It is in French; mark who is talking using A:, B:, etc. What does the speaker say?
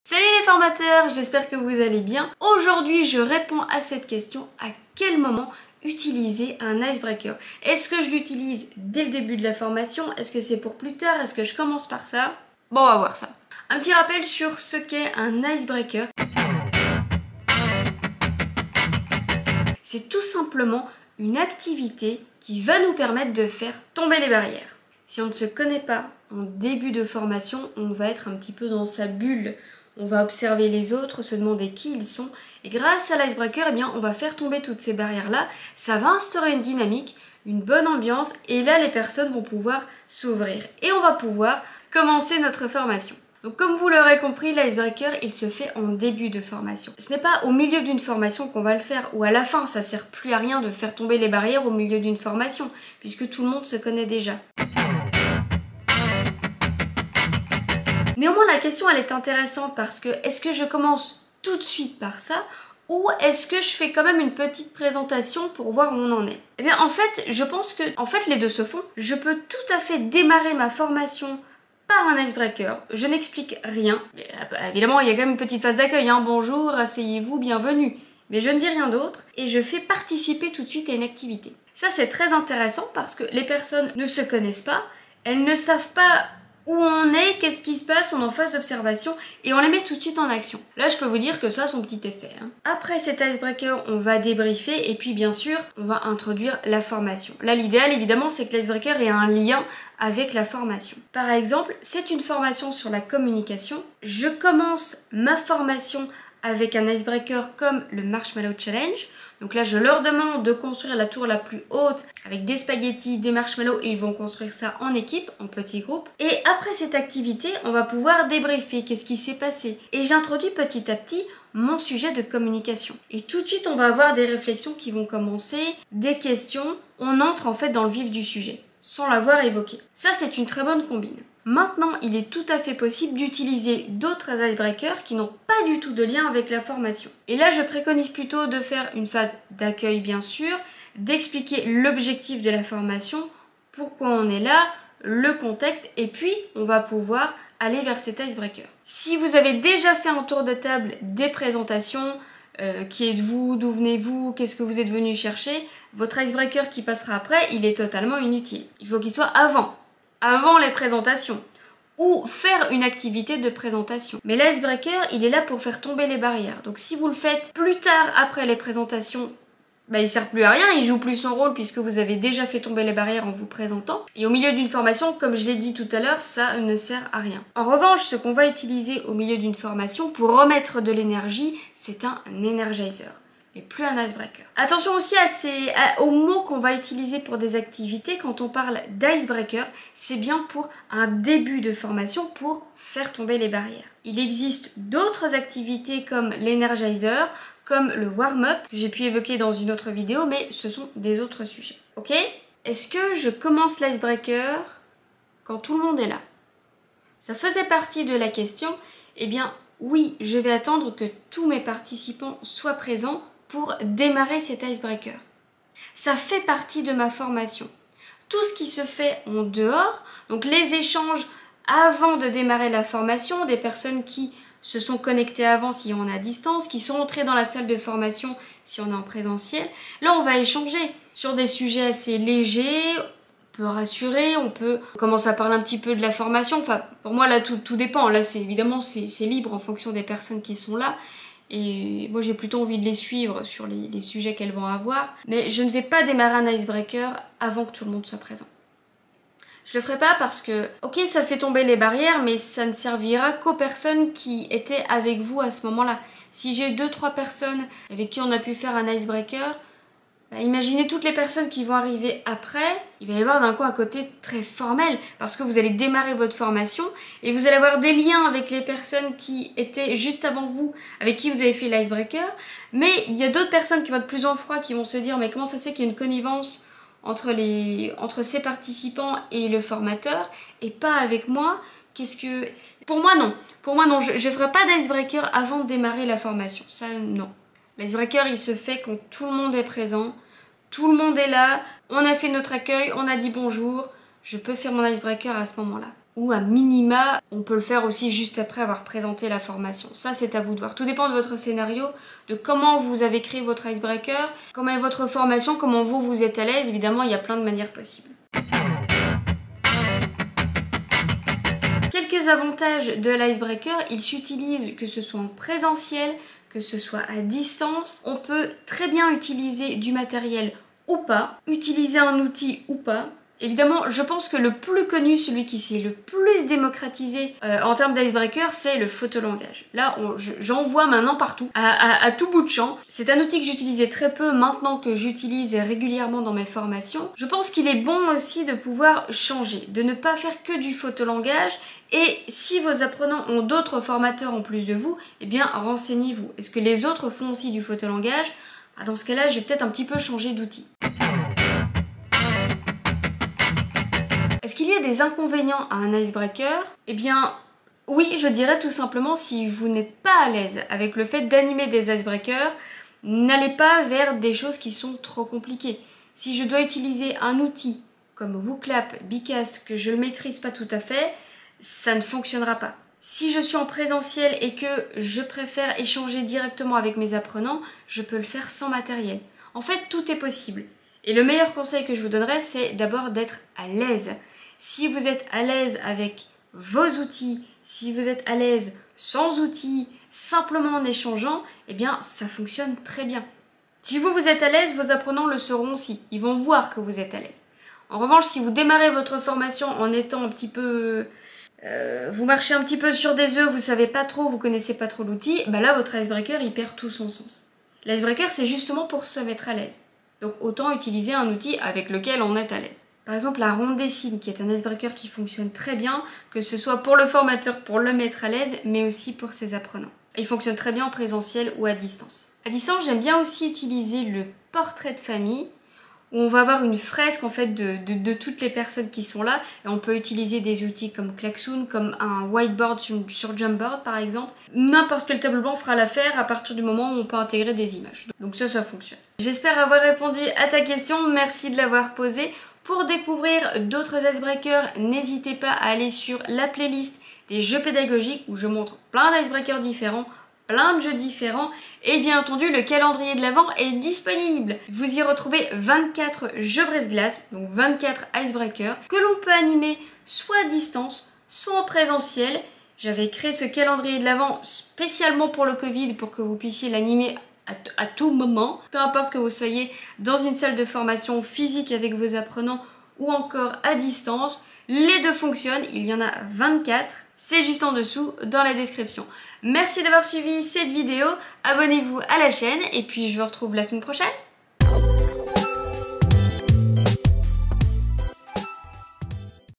A: Salut les formateurs, j'espère que vous allez bien. Aujourd'hui, je réponds à cette question: à quel moment utiliser un icebreaker? Est-ce que je l'utilise dès le début de la formation? Est-ce que c'est pour plus tard? Est-ce que je commence par ça? Bon, on va voir ça. Un petit rappel sur ce qu'est un icebreaker. C'est tout simplement une activité qui va nous permettre de faire tomber les barrières. Si on ne se connaît pas en début de formation, on va être un petit peu dans sa bulle. On va observer les autres, se demander qui ils sont. Et grâce à l'icebreaker, eh bien, on va faire tomber toutes ces barrières-là. Ça va instaurer une dynamique, une bonne ambiance. Et là, les personnes vont pouvoir s'ouvrir. Et on va pouvoir commencer notre formation. Donc comme vous l'aurez compris, l'icebreaker, il se fait en début de formation. Ce n'est pas au milieu d'une formation qu'on va le faire, ou à la fin. Ça sert plus à rien de faire tomber les barrières au milieu d'une formation, puisque tout le monde se connaît déjà. Néanmoins, la question elle est intéressante parce que est-ce que je commence tout de suite par ça ou est-ce que je fais quand même une petite présentation pour voir où on en est? Eh bien en fait, je pense que les deux se font. Je peux tout à fait démarrer ma formation par un icebreaker, je n'explique rien. Mais, évidemment, il y a quand même une petite phase d'accueil, hein. Bonjour, asseyez-vous, bienvenue. Mais je ne dis rien d'autre et je fais participer tout de suite à une activité. Ça c'est très intéressant parce que les personnes ne se connaissent pas, elles ne savent pas où on est, qu'est-ce qui se passe, on est en phase d'observation et on les met tout de suite en action. Là, je peux vous dire que ça a son petit effet. Après cet icebreaker, on va débriefer et puis bien sûr, on va introduire la formation. Là, l'idéal évidemment, c'est que l'icebreaker ait un lien avec la formation. Par exemple, c'est une formation sur la communication. Je commence ma formation avec un icebreaker comme le Marshmallow Challenge. Donc là, je leur demande de construire la tour la plus haute avec des spaghettis, des marshmallows et ils vont construire ça en équipe, en petits groupes. Et après cette activité, on va pouvoir débriefer qu'est-ce qui s'est passé. Et j'introduis petit à petit mon sujet de communication. Et tout de suite, on va avoir des réflexions qui vont commencer, des questions. On entre en fait dans le vif du sujet, sans l'avoir évoqué. Ça, c'est une très bonne combine. Maintenant, il est tout à fait possible d'utiliser d'autres icebreakers qui n'ont pas du tout de lien avec la formation. Et là, je préconise plutôt de faire une phase d'accueil, bien sûr, d'expliquer l'objectif de la formation, pourquoi on est là, le contexte, et puis on va pouvoir aller vers cet icebreaker. Si vous avez déjà fait un tour de table des présentations, qui êtes-vous, d'où venez-vous, qu'est-ce que vous êtes venu chercher, votre icebreaker qui passera après, il est totalement inutile. Il faut qu'il soit avant les présentations, ou faire une activité de présentation. Mais l'icebreaker, il est là pour faire tomber les barrières. Donc si vous le faites plus tard après les présentations, il ne sert plus à rien, il joue plus son rôle puisque vous avez déjà fait tomber les barrières en vous présentant. Et au milieu d'une formation, comme je l'ai dit tout à l'heure, ça ne sert à rien. En revanche, ce qu'on va utiliser au milieu d'une formation pour remettre de l'énergie, c'est un energizer. Et plus un icebreaker. Attention aussi aux mots qu'on va utiliser pour des activités. Quand on parle d'icebreaker, c'est bien pour un début de formation pour faire tomber les barrières. Il existe d'autres activités comme l'energizer, comme le warm-up, que j'ai pu évoquer dans une autre vidéo, mais ce sont des autres sujets. Ok? Est-ce que je commence l'icebreaker quand tout le monde est là? Ça faisait partie de la question. Eh bien, oui, je vais attendre que tous mes participants soient présents pour démarrer cet icebreaker. Ça fait partie de ma formation. Tout ce qui se fait en dehors, donc les échanges avant de démarrer la formation, des personnes qui se sont connectées avant si on est à distance, qui sont entrées dans la salle de formation si on est en présentiel, là on va échanger sur des sujets assez légers, on peut rassurer, on commence à parler un petit peu de la formation, enfin pour moi là tout dépend, là évidemment c'est libre en fonction des personnes qui sont là. Et moi j'ai plutôt envie de les suivre sur les sujets qu'elles vont avoir. Mais je ne vais pas démarrer un icebreaker avant que tout le monde soit présent. Je le ferai pas parce que, ok, ça fait tomber les barrières, mais ça ne servira qu'aux personnes qui étaient avec vous à ce moment-là. Si j'ai 2-3 personnes avec qui on a pu faire un icebreaker, imaginez toutes les personnes qui vont arriver après, il va y avoir d'un coup un côté très formel parce que vous allez démarrer votre formation et vous allez avoir des liens avec les personnes qui étaient juste avant vous, avec qui vous avez fait l'icebreaker, mais il y a d'autres personnes qui vont être plus en froid, qui vont se dire mais comment ça se fait qu'il y a une connivence entre ces participants et le formateur et pas avec moi? Pour moi non, je ne ferai pas d'icebreaker avant de démarrer la formation, ça non. L'icebreaker, il se fait quand tout le monde est présent, tout le monde est là, on a fait notre accueil, on a dit bonjour, je peux faire mon icebreaker à ce moment-là. ou à minima, on peut le faire aussi juste après avoir présenté la formation. Ça, c'est à vous de voir. Tout dépend de votre scénario, de comment vous avez créé votre icebreaker, comment est votre formation, comment vous êtes à l'aise. Évidemment, il y a plein de manières possibles. Quelques avantages de l'icebreaker, il s'utilise que ce soit en présentiel, que ce soit à distance. On peut très bien utiliser du matériel ou pas, utiliser un outil ou pas. Évidemment, je pense que le plus connu, celui qui s'est le plus démocratisé en termes d'icebreaker, c'est le photolangage. Là, j'en vois maintenant partout, à tout bout de champ. C'est un outil que j'utilisais très peu, maintenant que j'utilise régulièrement dans mes formations. Je pense qu'il est bon aussi de pouvoir changer, de ne pas faire que du photolangage. Et si vos apprenants ont d'autres formateurs en plus de vous, eh bien renseignez-vous. Est-ce que les autres font aussi du photolangage? Dans ce cas-là, je vais peut-être un petit peu changer d'outil. Est-ce qu'il y a des inconvénients à un icebreaker? Eh bien, oui, je dirais tout simplement, si vous n'êtes pas à l'aise avec le fait d'animer des icebreakers, n'allez pas vers des choses qui sont trop compliquées. Si je dois utiliser un outil comme WooClap, Bicast, que je ne maîtrise pas tout à fait, ça ne fonctionnera pas. Si je suis en présentiel et que je préfère échanger directement avec mes apprenants, je peux le faire sans matériel. En fait, tout est possible. Et le meilleur conseil que je vous donnerais, c'est d'abord d'être à l'aise. Si vous êtes à l'aise avec vos outils, si vous êtes à l'aise sans outils, simplement en échangeant, eh bien ça fonctionne très bien. Si vous êtes à l'aise, vos apprenants le seront aussi. Ils vont voir que vous êtes à l'aise. En revanche, si vous démarrez votre formation en étant un petit peu... vous marchez un petit peu sur des œufs, vous savez pas trop, vous connaissez pas trop l'outil, bah là votre icebreaker il perd tout son sens. L'icebreaker c'est justement pour se mettre à l'aise. Donc autant utiliser un outil avec lequel on est à l'aise. Par exemple la ronde des signes qui est un icebreaker qui fonctionne très bien, que ce soit pour le formateur pour le mettre à l'aise, mais aussi pour ses apprenants. Il fonctionne très bien en présentiel ou à distance. À distance, j'aime bien aussi utiliser le portrait de famille, où on va avoir une fresque en fait de toutes les personnes qui sont là, et on peut utiliser des outils comme Klaxoon, comme un whiteboard sur Jamboard par exemple. N'importe quel tableau blanc fera l'affaire à partir du moment où on peut intégrer des images. Donc ça fonctionne. J'espère avoir répondu à ta question, merci de l'avoir posée. Pour découvrir d'autres icebreakers, n'hésitez pas à aller sur la playlist des jeux pédagogiques où je montre plein d'icebreakers différents, plein de jeux différents et bien entendu le calendrier de l'Avent est disponible. Vous y retrouvez 24 jeux brise-glace, donc 24 icebreakers que l'on peut animer soit à distance, soit en présentiel. J'avais créé ce calendrier de l'Avent spécialement pour le Covid pour que vous puissiez l'animer à tout moment, peu importe que vous soyez dans une salle de formation physique avec vos apprenants ou encore à distance. Les deux fonctionnent, il y en a 24, c'est juste en dessous dans la description. Merci d'avoir suivi cette vidéo, abonnez-vous à la chaîne et puis je vous retrouve la semaine prochaine.